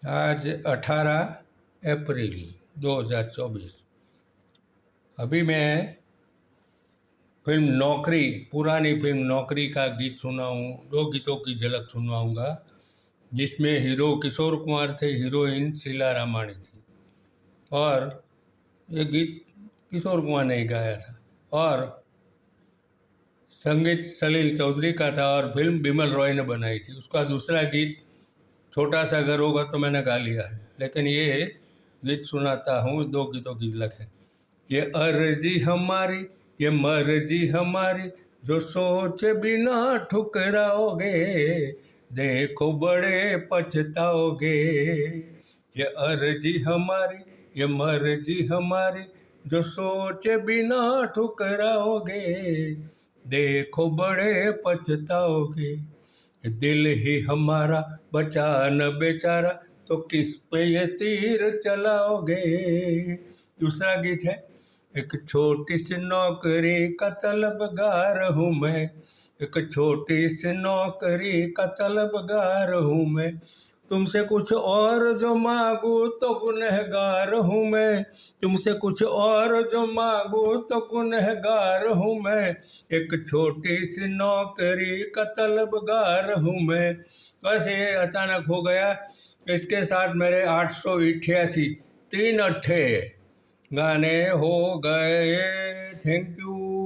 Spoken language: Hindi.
आज 18 अप्रैल 2024। अभी मैं फिल्म नौकरी, पुरानी फिल्म नौकरी का गीत सुनाऊँ, दो गीतों की झलक सुनवाऊँगा, जिसमें हीरो किशोर कुमार थे, हीरोइन शीला रामाणी थी। और ये गीत किशोर कुमार ने ही गाया था और संगीत सलील चौधरी का था और फिल्म बिमल रॉय ने बनाई थी। उसका दूसरा गीत छोटा सा घर होगा तो मैंने गा लिया है, लेकिन ये गीत सुनाता हूँ, दो गीतों की झलक है। ये अर्जी हमारी, ये मर्जी हमारी, जो सोचे बिना ठुकराओगे, देखो बड़े पछताओगे। ये अर्जी हमारी, ये मर्जी हमारी, जो सोचे बिना ठुकराओगे, देखो बड़े पछताओगे। दिल ही हमारा बचा न बेचारा, तो किस पे ये तीर चलाओगे। दूसरा गीत है, एक छोटी सी नौकरी का तलबगार हूँ मैं, एक छोटी सी नौकरी का तलबगार हूँ मैं, तुमसे कुछ और जो मांगू तो गुनहगार हूँ मैं, तुमसे कुछ और जो मांगू तो गुनहगार हूँ मैं, एक छोटी सी नौकरी का तलबगार हूँ मैं। बस ये अचानक हो गया। इसके साथ मेरे 888 3 अट्ठे गाने हो गए। Thank you.